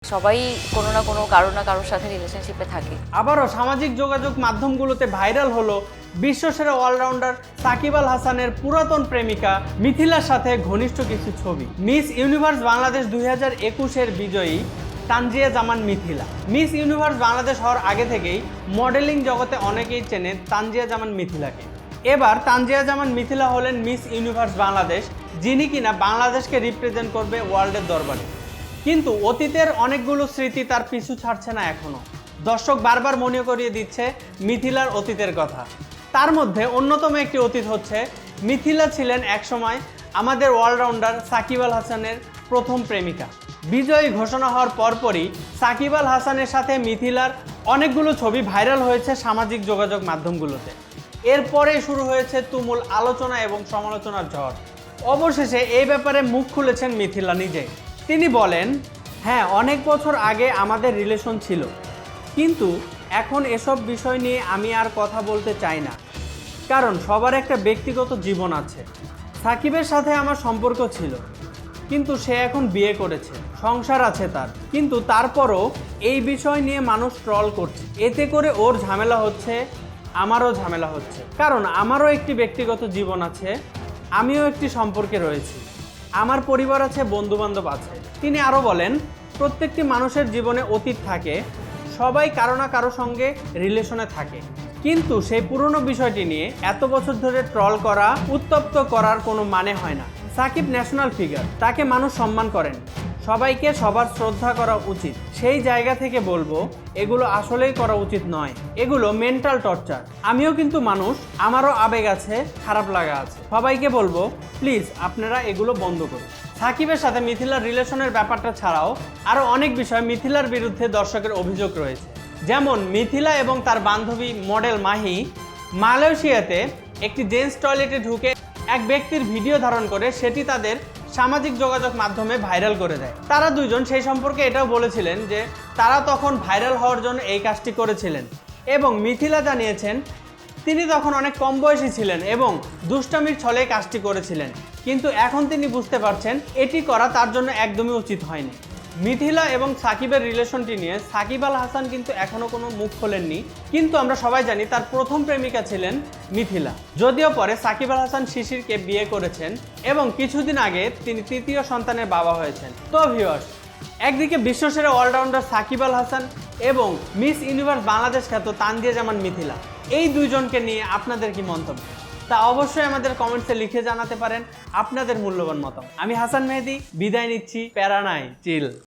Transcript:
সবাই কোনো না কোনো কারোর সাথে রিলেশনশিপে থাকে। আবারও সামাজিক যোগাযোগ মাধ্যমগুলোতে ভাইরাল হলো বিশ্বসেরা অলরাউন্ডার সাকিব আল হাসানের পুরাতন প্রেমিকা মিথিলার সাথে ঘনিষ্ঠ কিছু ছবি। মিস ইউনিভার্স বাংলাদেশ 2021-এর বিজয়ী তানজিয়া জামান মিথিলা। মিস ইউনিভার্স বাংলাদেশ হওয়ার আগে থেকেই মডেলিং জগতে অনেকেই চেনে তানজিয়া জামান মিথিলাকে। এবার তানজিয়া জামান মিথিলা হলেন মিস ইউনিভার্স বাংলাদেশ, যিনি কিনা বাংলাদেশকে রিপ্রেজেন্ট করবে ওয়ার্ল্ডের দরবারে। কিন্তু অতীতের অনেকগুলো স্মৃতি তার পিছু ছাড়ছে না এখনো। দর্শক বারবার মনে করিয়ে দিচ্ছে মিথিলার অতীতের কথা। তার মধ্যে অন্যতম একটি অতীত হচ্ছে মিথিলা ছিলেন একসময় আমাদের অলরাউন্ডার সাকিব আল হাসানের প্রথম প্রেমিকা। বিজয়ী ঘোষণা হওয়ার পরপরই সাকিব আল হাসানের সাথে মিথিলার অনেকগুলো ছবি ভাইরাল হয়েছে সামাজিক যোগাযোগ মাধ্যমগুলোতে। এরপরে শুরু হয়েছে তুমুল আলোচনা এবং সমালোচনার ঝড়। অবশেষে এই ব্যাপারে মুখ খুলেছেন মিথিলা নিজে। তিনি বলেন, হ্যাঁ, অনেক বছর আগে আমাদের রিলেশন ছিল, কিন্তু এখন এসব বিষয় নিয়ে আমি আর কথা বলতে চাই না, কারণ সবার একটা ব্যক্তিগত জীবন আছে। সাকিবের সাথে আমার সম্পর্ক ছিল, কিন্তু সে এখন বিয়ে করেছে, সংসার আছে তার, কিন্তু তারপরও এই বিষয় নিয়ে মানুষ ট্রল করছে। এতে করে ওর ঝামেলা হচ্ছে, আমারও ঝামেলা হচ্ছে, কারণ আমারও একটি ব্যক্তিগত জীবন আছে, আমিও একটি সম্পর্কে রয়েছি, আমার পরিবার আছে, বন্ধুবান্ধব আছে। তিনি আরও বলেন, প্রত্যেকটি মানুষের জীবনে অতীত থাকে, সবাই কারো না কারো সঙ্গে রিলেশনে থাকে, কিন্তু সেই পুরনো বিষয়টি নিয়ে এত বছর ধরে ট্রল করা, উত্তপ্ত করার কোনো মানে হয় না। সাকিব ন্যাশনাল ফিগার, তাকে মানুষ সম্মান করেন, সবাইকে সবার শ্রদ্ধা করা উচিত। সেই জায়গা থেকে বলবো, এগুলো আসলেই করা উচিত নয়, এগুলো মেন্টাল টর্চার। আমিও কিন্তু মানুষ, আমারও আবেগ আছে, খারাপ লাগা আছে। সবাইকে বলবো, প্লিজ আপনারা এগুলো বন্ধ করুন। সাকিবের সাথে মিথিলার রিলেশনের ব্যাপারটা ছাড়াও আরও অনেক বিষয় মিথিলার বিরুদ্ধে দর্শকের অভিযোগ রয়েছে। যেমন মিথিলা এবং তার বান্ধবী মডেল মাহি মালয়েশিয়াতে একটি জেন্টস টয়লেটে ঢুকে এক ব্যক্তির ভিডিও ধারণ করে সেটি তাদের সামাজিক যোগাযোগ মাধ্যমে ভাইরাল করে দেয়। তারা দুইজন সেই সম্পর্কে এটাও বলেছিলেন যে তারা তখন ভাইরাল হওয়ার জন্য এই কাজটি করেছিলেন, এবং মিথিলা জানিয়েছেন তিনি তখন অনেক কম বয়সী ছিলেন এবং দুষ্টামির ছলে কাজটি করেছিলেন, কিন্তু এখন তিনি বুঝতে পারছেন এটি করা তার জন্য একদমই উচিত হয়নি। মিথিলা এবং সাকিবের রিলেশনটি নিয়ে সাকিব আল হাসান কিন্তু এখনও কোনো মুখ খোলেননি, কিন্তু আমরা সবাই জানি তার প্রথম প্রেমিকা ছিলেন মিথিলা। যদিও পরে সাকিব আল হাসান শিশিরকে বিয়ে করেছেন এবং কিছুদিন আগে তিনি তৃতীয় সন্তানের বাবা হয়েছেন। তো ভিউয়ার্স, একদিকে বিশ্বসেরা অলরাউন্ডার সাকিব আল হাসান এবং মিস ইউনিভার্স বাংলাদেশ খ্যাত তানজিয়া জামান মিথিলা, এই দুইজনকে নিয়ে আপনাদের কি মন্তব্য তা অবশ্যই আমাদের কমেন্টসে লিখে জানাতে পারেন আপনাদের মূল্যবান মতামত। আমি হাসান মেহেদি বিদায় নিচ্ছি, প্যারা নাই, চিল।